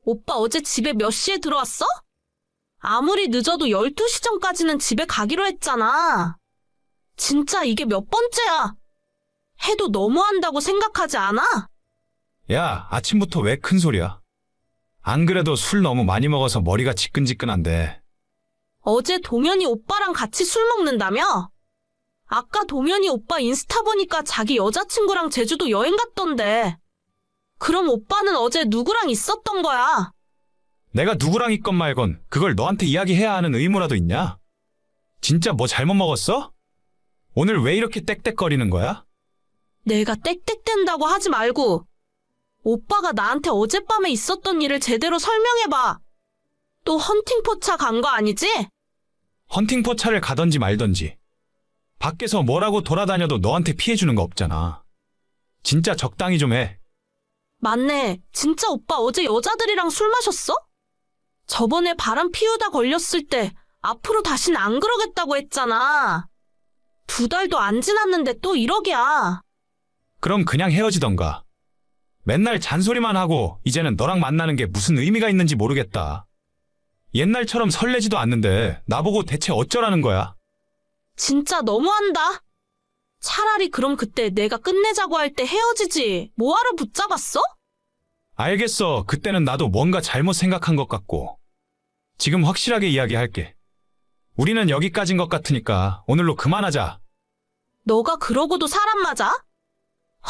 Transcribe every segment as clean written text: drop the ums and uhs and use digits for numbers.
오빠 어제 집에 몇 시에 들어왔어? 아무리 늦어도 12시 전까지는 집에 가기로 했잖아. 진짜 이게 몇 번째야? 해도 너무한다고 생각하지 않아? 야, 아침부터 왜 큰 소리야? 안 그래도 술 너무 많이 먹어서 머리가 지끈지끈한데. 어제 동현이 오빠랑 같이 술 먹는다며? 아까 동현이 오빠 인스타 보니까 자기 여자친구랑 제주도 여행 갔던데. 그럼 오빠는 어제 누구랑 있었던 거야? 내가 누구랑 있건 말건 그걸 너한테 이야기해야 하는 의무라도 있냐? 진짜 뭐 잘못 먹었어? 오늘 왜 이렇게 떽떽거리는 거야? 내가 땡땡댄다고 하지 말고 오빠가 나한테 어젯밤에 있었던 일을 제대로 설명해봐. 또 헌팅포차 간 거 아니지? 헌팅포차를 가던지 말던지. 밖에서 뭐라고 돌아다녀도 너한테 피해주는 거 없잖아. 진짜 적당히 좀 해. 맞네. 진짜 오빠 어제 여자들이랑 술 마셨어? 저번에 바람 피우다 걸렸을 때 앞으로 다신 안 그러겠다고 했잖아. 2달도 안 지났는데 또 이러기야. 그럼 그냥 헤어지던가. 맨날 잔소리만 하고 이제는 너랑 만나는 게 무슨 의미가 있는지 모르겠다. 옛날처럼 설레지도 않는데 나보고 대체 어쩌라는 거야? 진짜 너무한다. 차라리 그럼 그때 내가 끝내자고 할 때 헤어지지. 뭐하러 붙잡았어? 알겠어. 그때는 나도 뭔가 잘못 생각한 것 같고. 지금 확실하게 이야기할게. 우리는 여기까지인 것 같으니까 오늘로 그만하자. 너가 그러고도 사람 맞아?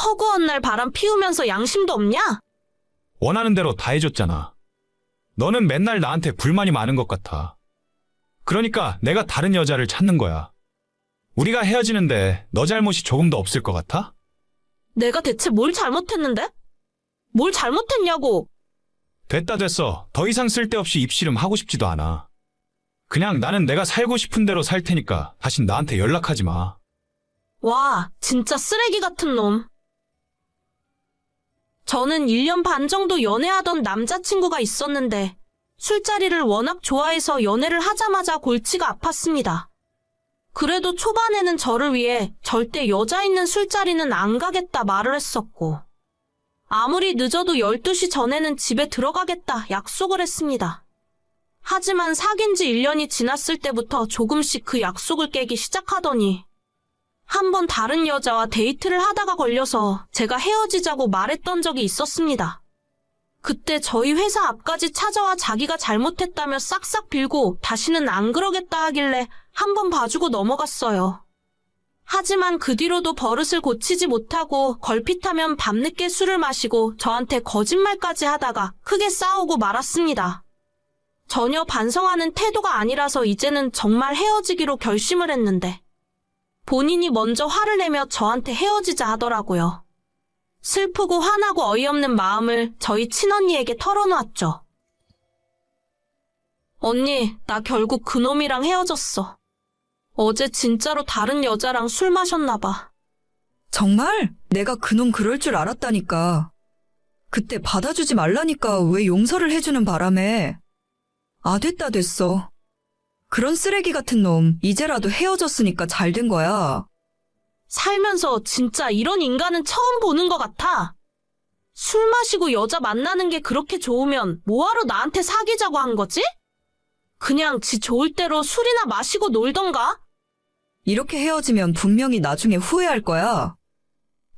허구한 날 바람 피우면서 양심도 없냐? 원하는 대로 다 해줬잖아. 너는 맨날 나한테 불만이 많은 것 같아. 그러니까 내가 다른 여자를 찾는 거야. 우리가 헤어지는데 너 잘못이 조금도 없을 것 같아? 내가 대체 뭘 잘못했는데? 뭘 잘못했냐고. 됐어. 더 이상 쓸데없이 입씨름 하고 싶지도 않아. 그냥 나는 내가 살고 싶은 대로 살 테니까 다신 나한테 연락하지 마. 와, 진짜 쓰레기 같은 놈. 저는 1년 반 정도 연애하던 남자친구가 있었는데 술자리를 워낙 좋아해서 연애를 하자마자 골치가 아팠습니다. 그래도 초반에는 저를 위해 절대 여자 있는 술자리는 안 가겠다 말을 했었고 아무리 늦어도 12시 전에는 집에 들어가겠다 약속을 했습니다. 하지만 사귄 지 1년이 지났을 때부터 조금씩 그 약속을 깨기 시작하더니 한 번 다른 여자와 데이트를 하다가 걸려서 제가 헤어지자고 말했던 적이 있었습니다. 그때 저희 회사 앞까지 찾아와 자기가 잘못했다며 싹싹 빌고 다시는 안 그러겠다 하길래 한 번 봐주고 넘어갔어요. 하지만 그 뒤로도 버릇을 고치지 못하고 걸핏하면 밤늦게 술을 마시고 저한테 거짓말까지 하다가 크게 싸우고 말았습니다. 전혀 반성하는 태도가 아니라서 이제는 정말 헤어지기로 결심을 했는데 본인이 먼저 화를 내며 저한테 헤어지자 하더라고요. 슬프고 화나고 어이없는 마음을 저희 친언니에게 털어놓았죠. 언니, 나 결국 그놈이랑 헤어졌어. 어제 진짜로 다른 여자랑 술 마셨나 봐. 정말? 내가 그놈 그럴 줄 알았다니까. 그때 받아주지 말라니까 왜 용서를 해주는 바람에. 아, 됐어. 그런 쓰레기 같은 놈, 이제라도 헤어졌으니까 잘 된 거야. 살면서 진짜 이런 인간은 처음 보는 것 같아. 술 마시고 여자 만나는 게 그렇게 좋으면 뭐하러 나한테 사귀자고 한 거지? 그냥 지 좋을 대로 술이나 마시고 놀던가? 이렇게 헤어지면 분명히 나중에 후회할 거야.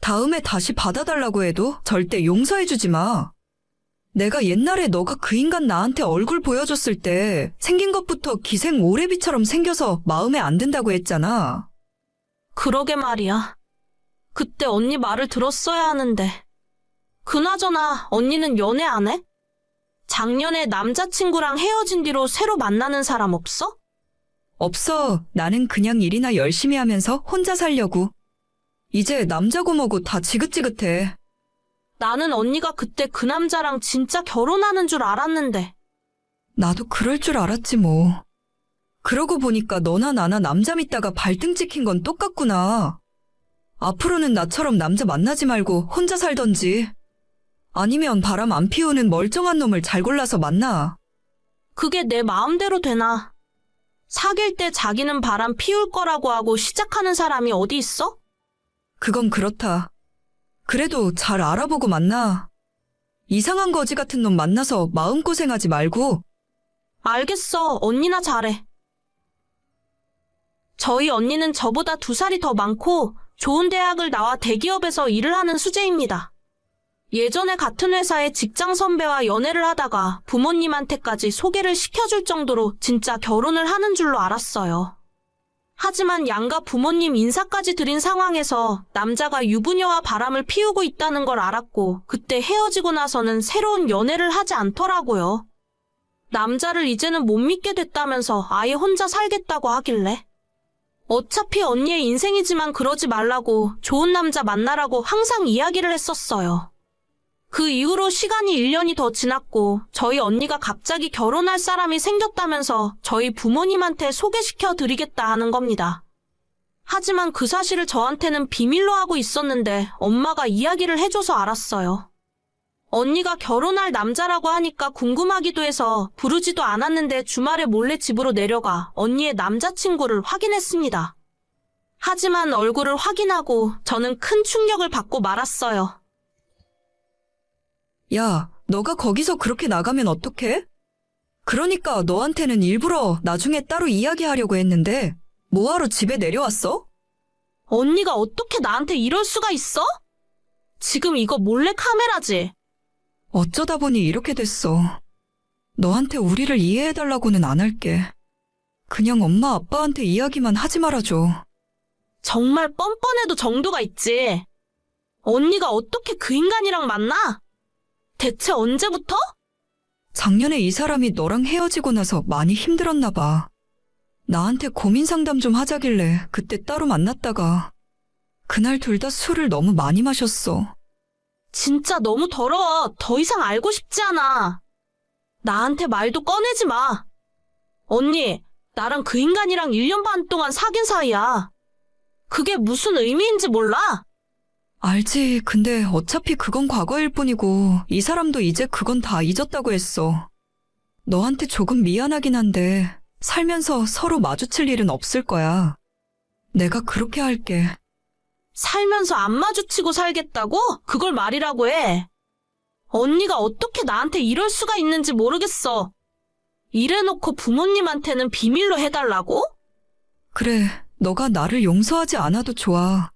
다음에 다시 받아달라고 해도 절대 용서해주지 마. 내가 옛날에 너가 그 인간 나한테 얼굴 보여줬을 때 생긴 것부터 기생 오래비처럼 생겨서 마음에 안 든다고 했잖아. 그러게 말이야. 그때 언니 말을 들었어야 하는데. 그나저나 언니는 연애 안 해? 작년에 남자친구랑 헤어진 뒤로 새로 만나는 사람 없어? 없어. 나는 그냥 일이나 열심히 하면서 혼자 살려고. 이제 남자고 뭐고 다 지긋지긋해. 나는 언니가 그때 그 남자랑 진짜 결혼하는 줄 알았는데. 나도 그럴 줄 알았지 뭐. 그러고 보니까 너나 나나 남자 믿다가 발등 찍힌 건 똑같구나. 앞으로는 나처럼 남자 만나지 말고 혼자 살던지. 아니면 바람 안 피우는 멀쩡한 놈을 잘 골라서 만나. 그게 내 마음대로 되나? 사귈 때 자기는 바람 피울 거라고 하고 시작하는 사람이 어디 있어? 그건 그렇다. 그래도 잘 알아보고 만나. 이상한 거지 같은 놈 만나서 마음고생하지 말고. 알겠어. 언니나 잘해. 저희 언니는 저보다 2살이 더 많고 좋은 대학을 나와 대기업에서 일을 하는 수재입니다. 예전에 같은 회사의 직장 선배와 연애를 하다가 부모님한테까지 소개를 시켜줄 정도로 진짜 결혼을 하는 줄로 알았어요. 하지만 양가 부모님 인사까지 드린 상황에서 남자가 유부녀와 바람을 피우고 있다는 걸 알았고 그때 헤어지고 나서는 새로운 연애를 하지 않더라고요. 남자를 이제는 못 믿게 됐다면서 아예 혼자 살겠다고 하길래 어차피 언니의 인생이지만 그러지 말라고 좋은 남자 만나라고 항상 이야기를 했었어요. 그 이후로 시간이 1년이 더 지났고 저희 언니가 갑자기 결혼할 사람이 생겼다면서 저희 부모님한테 소개시켜 드리겠다 하는 겁니다. 하지만 그 사실을 저한테는 비밀로 하고 있었는데 엄마가 이야기를 해줘서 알았어요. 언니가 결혼할 남자라고 하니까 궁금하기도 해서 부르지도 않았는데 주말에 몰래 집으로 내려가 언니의 남자친구를 확인했습니다. 하지만 얼굴을 확인하고 저는 큰 충격을 받고 말았어요. 야, 너가 거기서 그렇게 나가면 어떡해? 그러니까 너한테는 일부러 나중에 따로 이야기하려고 했는데 뭐하러 집에 내려왔어? 언니가 어떻게 나한테 이럴 수가 있어? 지금 이거 몰래 카메라지? 어쩌다 보니 이렇게 됐어. 너한테 우리를 이해해달라고는 안 할게. 그냥 엄마 아빠한테 이야기만 하지 말아줘. 정말 뻔뻔해도 정도가 있지. 언니가 어떻게 그 인간이랑 만나? 대체 언제부터? 작년에 이 사람이 너랑 헤어지고 나서 많이 힘들었나 봐. 나한테 고민 상담 좀 하자길래 그때 따로 만났다가 그날 둘 다 술을 너무 많이 마셨어. 진짜 너무 더러워. 더 이상 알고 싶지 않아. 나한테 말도 꺼내지 마. 언니, 나랑 그 인간이랑 1년 반 동안 사귄 사이야. 그게 무슨 의미인지 몰라? 알지. 근데 어차피 그건 과거일 뿐이고 이 사람도 이제 그건 다 잊었다고 했어. 너한테 조금 미안하긴 한데 살면서 서로 마주칠 일은 없을 거야. 내가 그렇게 할게. 살면서 안 마주치고 살겠다고? 그걸 말이라고 해. 언니가 어떻게 나한테 이럴 수가 있는지 모르겠어. 이래놓고 부모님한테는 비밀로 해달라고? 그래, 너가 나를 용서하지 않아도 좋아.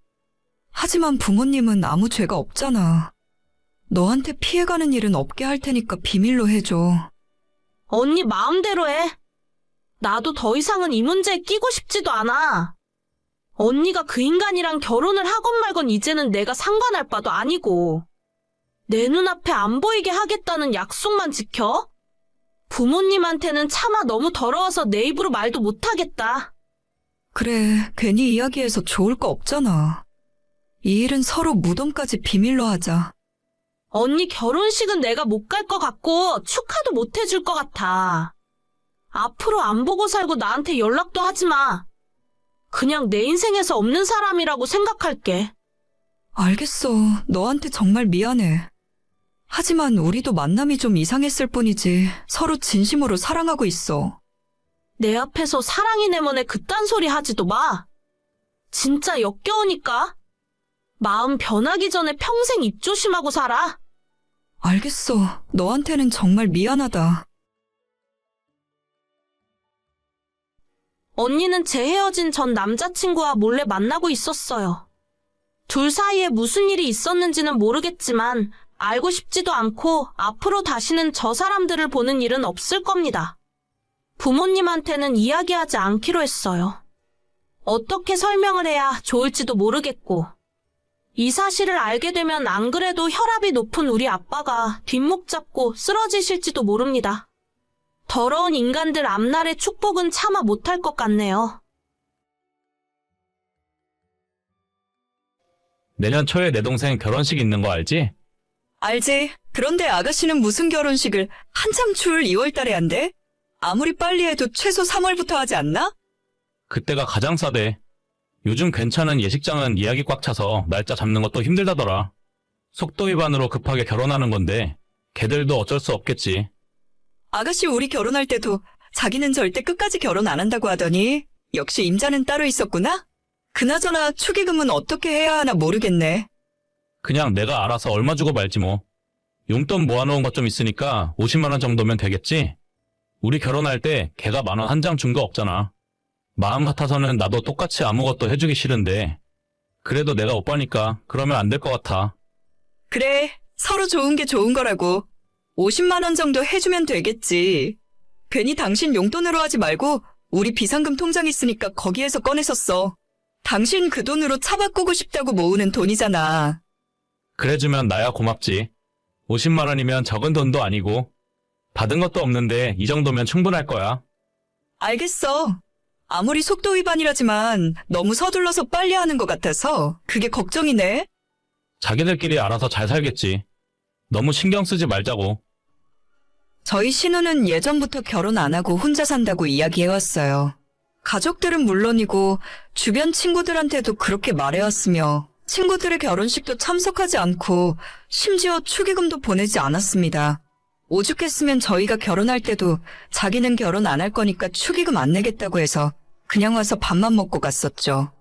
하지만 부모님은 아무 죄가 없잖아. 너한테 피해가는 일은 없게 할 테니까 비밀로 해줘. 언니 마음대로 해. 나도 더 이상은 이 문제에 끼고 싶지도 않아. 언니가 그 인간이랑 결혼을 하건 말건 이제는 내가 상관할 바도 아니고. 내 눈앞에 안 보이게 하겠다는 약속만 지켜? 부모님한테는 차마 너무 더러워서 내 입으로 말도 못하겠다. 그래, 괜히 이야기해서 좋을 거 없잖아. 이 일은 서로 무덤까지 비밀로 하자. 언니 결혼식은 내가 못 갈 것 같고 축하도 못 해줄 것 같아. 앞으로 안 보고 살고 나한테 연락도 하지 마. 그냥 내 인생에서 없는 사람이라고 생각할게. 알겠어. 너한테 정말 미안해. 하지만 우리도 만남이 좀 이상했을 뿐이지 서로 진심으로 사랑하고 있어. 내 앞에서 사랑이네 뭐네 그딴 소리 하지도 마. 진짜 역겨우니까. 마음 변하기 전에 평생 입 조심하고 살아. 알겠어. 너한테는 정말 미안하다. 언니는 제 헤어진 전 남자친구와 몰래 만나고 있었어요. 둘 사이에 무슨 일이 있었는지는 모르겠지만 알고 싶지도 않고 앞으로 다시는 저 사람들을 보는 일은 없을 겁니다. 부모님한테는 이야기하지 않기로 했어요. 어떻게 설명을 해야 좋을지도 모르겠고. 이 사실을 알게 되면 안 그래도 혈압이 높은 우리 아빠가 뒷목 잡고 쓰러지실지도 모릅니다. 더러운 인간들 앞날의 축복은 차마 못할 것 같네요. 내년 초에 내 동생 결혼식 있는 거 알지? 알지? 그런데 아가씨는 무슨 결혼식을 한참 추울 2월 달에 한대? 아무리 빨리 해도 최소 3월부터 하지 않나? 그때가 가장 싸대. 요즘 괜찮은 예식장은 예약이 꽉 차서 날짜 잡는 것도 힘들다더라. 속도 위반으로 급하게 결혼하는 건데 걔들도 어쩔 수 없겠지. 아가씨 우리 결혼할 때도 자기는 절대 끝까지 결혼 안 한다고 하더니 역시 임자는 따로 있었구나? 그나저나 축의금은 어떻게 해야 하나 모르겠네. 그냥 내가 알아서 얼마 주고 말지 뭐. 용돈 모아놓은 것 좀 있으니까 50만 원 정도면 되겠지? 우리 결혼할 때 걔가 10,000원 한 장 준 거 없잖아. 마음 같아서는 나도 똑같이 아무것도 해주기 싫은데 그래도 내가 오빠니까 그러면 안 될 것 같아. 그래, 서로 좋은 게 좋은 거라고. 50만 원 정도 해주면 되겠지. 괜히 당신 용돈으로 하지 말고 우리 비상금 통장 있으니까 거기에서 꺼내서 써. 당신 그 돈으로 차 바꾸고 싶다고 모으는 돈이잖아. 그래주면 나야 고맙지. 50만 원이면 적은 돈도 아니고 받은 것도 없는데 이 정도면 충분할 거야. 알겠어. 아무리 속도 위반이라지만 너무 서둘러서 빨리 하는 것 같아서 그게 걱정이네. 자기들끼리 알아서 잘 살겠지. 너무 신경 쓰지 말자고. 저희 신우는 예전부터 결혼 안 하고 혼자 산다고 이야기해왔어요. 가족들은 물론이고 주변 친구들한테도 그렇게 말해왔으며 친구들의 결혼식도 참석하지 않고 심지어 축의금도 보내지 않았습니다. 오죽했으면 저희가 결혼할 때도 자기는 결혼 안 할 거니까 축의금 안 내겠다고 해서 그냥 와서 밥만 먹고 갔었죠.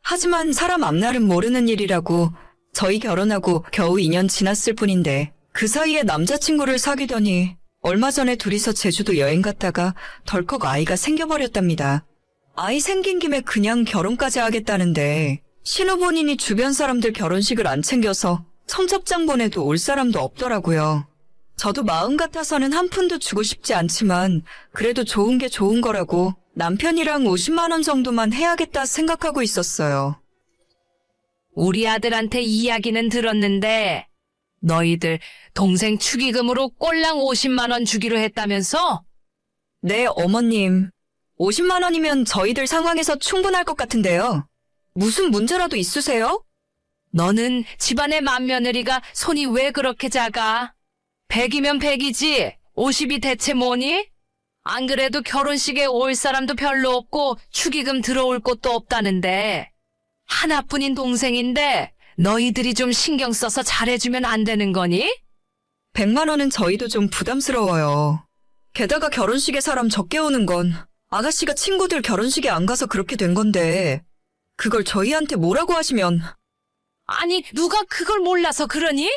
하지만 사람 앞날은 모르는 일이라고 저희 결혼하고 겨우 2년 지났을 뿐인데 그 사이에 남자친구를 사귀더니 얼마 전에 둘이서 제주도 여행 갔다가 덜컥 아이가 생겨버렸답니다. 아이 생긴 김에 그냥 결혼까지 하겠다는데 신우 본인이 주변 사람들 결혼식을 안 챙겨서 청첩장 보내도 올 사람도 없더라고요. 저도 마음 같아서는 한 푼도 주고 싶지 않지만 그래도 좋은 게 좋은 거라고 남편이랑 50만 원 정도만 해야겠다 생각하고 있었어요. 우리 아들한테 이야기는 들었는데 너희들 동생 축의금으로 꼴랑 50만 원 주기로 했다면서? 네, 어머님. 50만 원이면 저희들 상황에서 충분할 것 같은데요. 무슨 문제라도 있으세요? 너는 집안의 맏며느리가 손이 왜 그렇게 작아? 100이면 100이지 50이 대체 뭐니? 안 그래도 결혼식에 올 사람도 별로 없고 축의금 들어올 곳도 없다는데 하나뿐인 동생인데 너희들이 좀 신경 써서 잘해주면 안 되는 거니? 100만 원은 저희도 좀 부담스러워요. 게다가 결혼식에 사람 적게 오는 건 아가씨가 친구들 결혼식에 안 가서 그렇게 된 건데 그걸 저희한테 뭐라고 하시면 아니 누가 그걸 몰라서 그러니?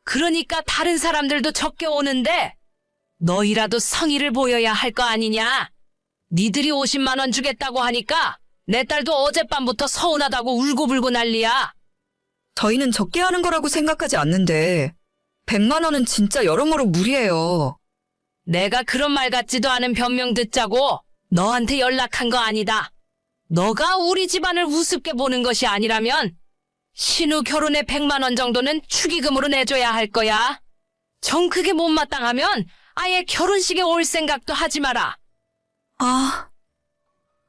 그러니까 다른 사람들도 적게 오는데 너희라도 성의를 보여야 할 거 아니냐? 니들이 50만 원 주겠다고 하니까 내 딸도 어젯밤부터 서운하다고 울고불고 난리야. 저희는 적게 하는 거라고 생각하지 않는데 100만 원은 진짜 여러모로 무리예요. 내가 그런 말 같지도 않은 변명 듣자고 너한테 연락한 거 아니다. 너가 우리 집안을 우습게 보는 것이 아니라면 신우 결혼에 100만 원 정도는 축의금으로 내줘야 할 거야. 정 그게 못마땅하면 아예 결혼식에 올 생각도 하지 마라. 아,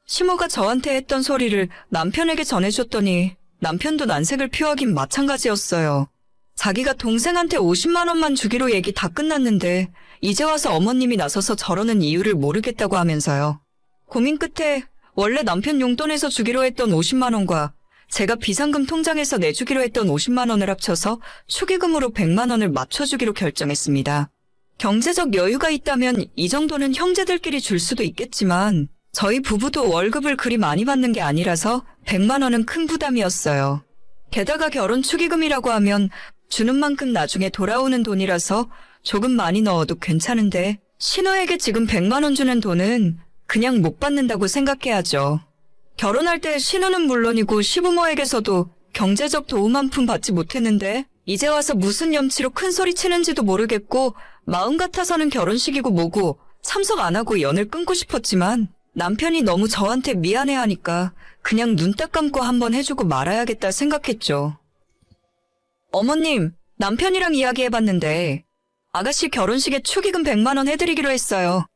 시모가 저한테 했던 소리를 남편에게 전해줬더니 남편도 난색을 표하긴 마찬가지였어요. 자기가 동생한테 50만 원만 주기로 얘기 다 끝났는데 이제 와서 어머님이 나서서 저러는 이유를 모르겠다고 하면서요. 고민 끝에 원래 남편 용돈에서 주기로 했던 50만 원과 제가 비상금 통장에서 내주기로 했던 50만 원을 합쳐서 축의금으로 100만 원을 맞춰주기로 결정했습니다. 경제적 여유가 있다면 이 정도는 형제들끼리 줄 수도 있겠지만 저희 부부도 월급을 그리 많이 받는 게 아니라서 100만 원은 큰 부담이었어요. 게다가 결혼 축의금이라고 하면 주는 만큼 나중에 돌아오는 돈이라서 조금 많이 넣어도 괜찮은데 신우에게 지금 100만 원 주는 돈은 그냥 못 받는다고 생각해야죠. 결혼할 때 신우는 물론이고 시부모에게서도 경제적 도움 한 푼 받지 못했는데 이제 와서 무슨 염치로 큰 소리 치는지도 모르겠고 마음 같아서는 결혼식이고 뭐고 참석 안 하고 연을 끊고 싶었지만 남편이 너무 저한테 미안해하니까 그냥 눈 딱 감고 한번 해주고 말아야겠다 생각했죠. 어머님, 남편이랑 이야기해봤는데 아가씨 결혼식에 축의금 100만 원 해드리기로 했어요.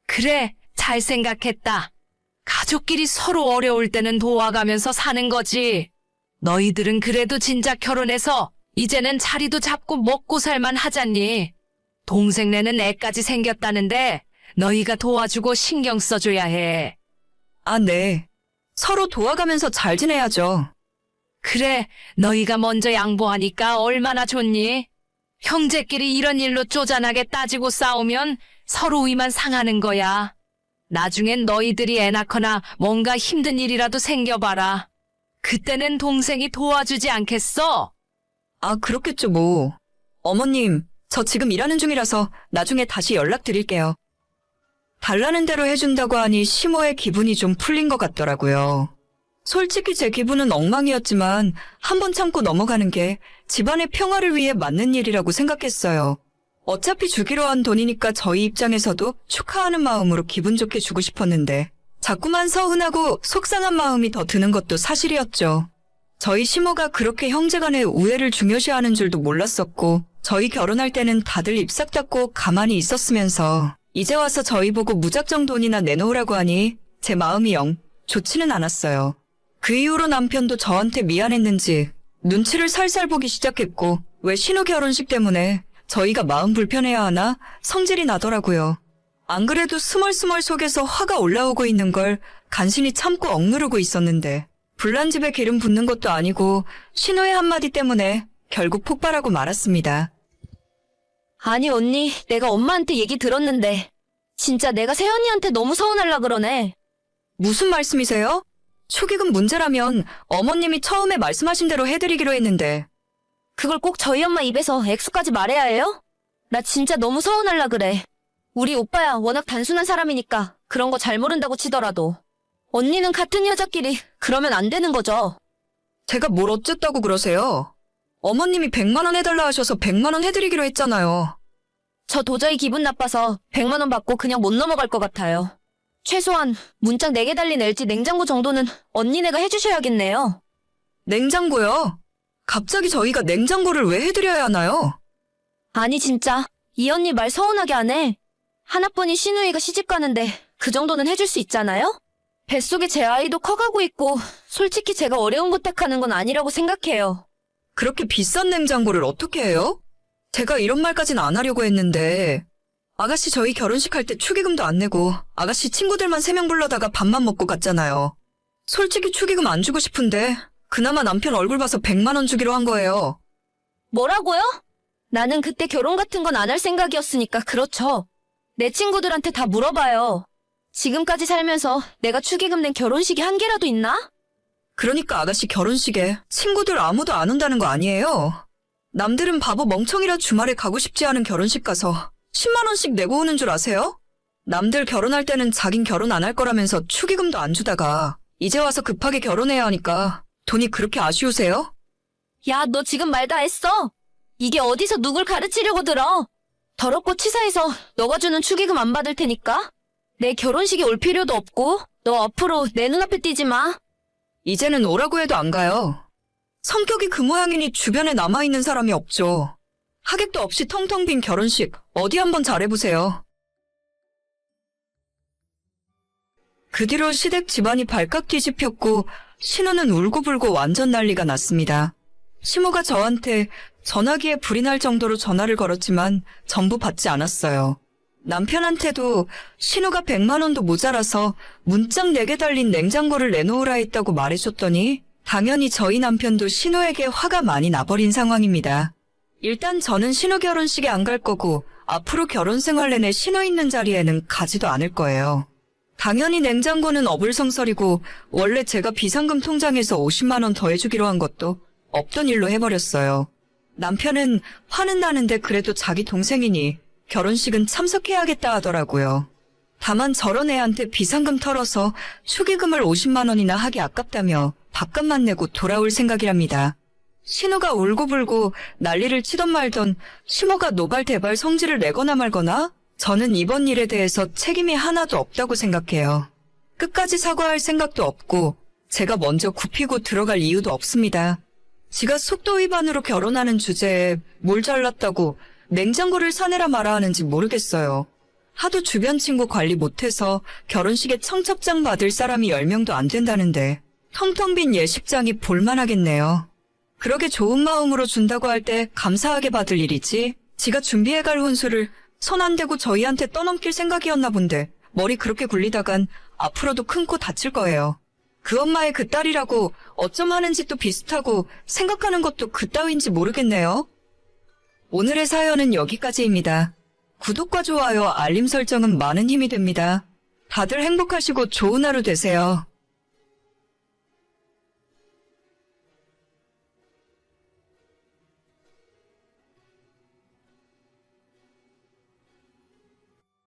그래, 잘 생각했다. 가족끼리 서로 어려울 때는 도와가면서 사는 거지. 너희들은 그래도 진작 결혼해서 이제는 자리도 잡고 먹고 살만 하잖니. 동생네는 애까지 생겼다는데 너희가 도와주고 신경 써줘야 해. 아, 네. 서로 도와가면서 잘 지내야죠. 그래, 너희가 먼저 양보하니까 얼마나 좋니? 형제끼리 이런 일로 쪼잔하게 따지고 싸우면 서로 위만 상하는 거야. 나중엔 너희들이 애 낳거나 뭔가 힘든 일이라도 생겨봐라. 그때는 동생이 도와주지 않겠어? 아, 그렇겠죠 뭐. 어머님, 저 지금 일하는 중이라서 나중에 다시 연락드릴게요. 달라는 대로 해준다고 하니 시모의 기분이 좀 풀린 것 같더라고요. 솔직히 제 기분은 엉망이었지만 한번 참고 넘어가는 게 집안의 평화를 위해 맞는 일이라고 생각했어요. 어차피 주기로 한 돈이니까 저희 입장에서도 축하하는 마음으로 기분 좋게 주고 싶었는데 자꾸만 서운하고 속상한 마음이 더 드는 것도 사실이었죠. 저희 시모가 그렇게 형제간의 우애를 중요시하는 줄도 몰랐었고 저희 결혼할 때는 다들 입 싹 닫고 가만히 있었으면서 이제 와서 저희 보고 무작정 돈이나 내놓으라고 하니 제 마음이 영 좋지는 않았어요. 그 이후로 남편도 저한테 미안했는지 눈치를 살살 보기 시작했고 왜 신우 결혼식 때문에 저희가 마음 불편해야 하나 성질이 나더라고요. 안 그래도 스멀스멀 속에서 화가 올라오고 있는 걸 간신히 참고 억누르고 있었는데 불난 집에 기름 붓는 것도 아니고 신우의 한마디 때문에 결국 폭발하고 말았습니다. 아니 언니, 내가 엄마한테 얘기 들었는데 진짜 내가 세연이한테 너무 서운하려 그러네. 무슨 말씀이세요? 축의금 문제라면 어머님이 처음에 말씀하신 대로 해드리기로 했는데 그걸 꼭 저희 엄마 입에서 액수까지 말해야 해요? 나 진짜 너무 서운하려 그래. 우리 오빠야 워낙 단순한 사람이니까 그런 거 잘 모른다고 치더라도 언니는 같은 여자끼리 그러면 안 되는 거죠. 제가 뭘 어쨌다고 그러세요? 어머님이 100만 원 해달라 하셔서 100만 원 해드리기로 했잖아요. 저 도저히 기분 나빠서 100만 원 받고 그냥 못 넘어갈 것 같아요. 최소한 문짝 4개 달린 LG 냉장고 정도는 언니네가 해주셔야겠네요. 냉장고요? 갑자기 저희가 냉장고를 왜 해드려야 하나요? 아니 진짜 이 언니 말 서운하게 하네. 하나뿐인 시누이가 시집 가는데 그 정도는 해줄 수 있잖아요? 뱃속에 제 아이도 커가고 있고 솔직히 제가 어려운 부탁하는 건 아니라고 생각해요. 그렇게 비싼 냉장고를 어떻게 해요? 제가 이런 말까진 안 하려고 했는데 아가씨 저희 결혼식 할 때 축의금도 안 내고 아가씨 친구들만 3명 불러다가 밥만 먹고 갔잖아요. 솔직히 축의금 안 주고 싶은데 그나마 남편 얼굴 봐서 100만 원 주기로 한 거예요. 뭐라고요? 나는 그때 결혼 같은 건 안 할 생각이었으니까 그렇죠. 내 친구들한테 다 물어봐요. 지금까지 살면서 내가 축의금 낸 결혼식이 한 개라도 있나? 그러니까 아가씨 결혼식에 친구들 아무도 안 온다는 거 아니에요? 남들은 바보 멍청이라 주말에 가고 싶지 않은 결혼식 가서 10만 원씩 내고 오는 줄 아세요? 남들 결혼할 때는 자긴 결혼 안 할 거라면서 축의금도 안 주다가 이제 와서 급하게 결혼해야 하니까 돈이 그렇게 아쉬우세요? 야, 너 지금 말 다 했어. 이게 어디서 누굴 가르치려고 들어. 더럽고 치사해서 너가 주는 축의금 안 받을 테니까. 내 결혼식에 올 필요도 없고 너 앞으로 내 눈앞에 띄지 마. 이제는 오라고 해도 안 가요. 성격이 그 모양이니 주변에 남아있는 사람이 없죠. 하객도 없이 텅텅 빈 결혼식 어디 한번 잘해보세요. 그 뒤로 시댁 집안이 발칵 뒤집혔고 신우는 울고불고 완전 난리가 났습니다. 시모가 저한테 전화기에 불이 날 정도로 전화를 걸었지만 전부 받지 않았어요. 남편한테도 신우가 100만 원도 모자라서 문짝 4개 달린 냉장고를 내놓으라 했다고 말해줬더니 당연히 저희 남편도 신우에게 화가 많이 나버린 상황입니다. 일단 저는 신우 결혼식에 안 갈 거고 앞으로 결혼 생활 내내 신우 있는 자리에는 가지도 않을 거예요. 당연히 냉장고는 어불성설이고 원래 제가 비상금 통장에서 50만 원 더해주기로 한 것도 없던 일로 해버렸어요. 남편은 화는 나는데 그래도 자기 동생이니 결혼식은 참석해야겠다 하더라고요. 다만 저런 애한테 비상금 털어서 축의금을 50만 원이나 하기 아깝다며 밥값만 내고 돌아올 생각이랍니다. 신우가 울고불고 난리를 치던 말던 시모가 노발대발 성질을 내거나 말거나 저는 이번 일에 대해서 책임이 하나도 없다고 생각해요. 끝까지 사과할 생각도 없고 제가 먼저 굽히고 들어갈 이유도 없습니다. 지가 속도 위반으로 결혼하는 주제에 뭘 잘났다고 냉장고를 사내라 마라 하는지 모르겠어요. 하도 주변 친구 관리 못해서 결혼식에 청첩장 받을 사람이 10명도 안 된다는데 텅텅 빈 예식장이 볼만하겠네요. 그러게 좋은 마음으로 준다고 할 때 감사하게 받을 일이지 지가 준비해갈 혼수를 손 안 대고 저희한테 떠넘길 생각이었나 본데 머리 그렇게 굴리다간 앞으로도 큰 코 다칠 거예요. 그 엄마의 그 딸이라고 어쩜 하는 짓도 비슷하고 생각하는 것도 그따위인지 모르겠네요. 오늘의 사연은 여기까지입니다. 구독과 좋아요, 알림 설정은 많은 힘이 됩니다. 다들 행복하시고 좋은 하루 되세요.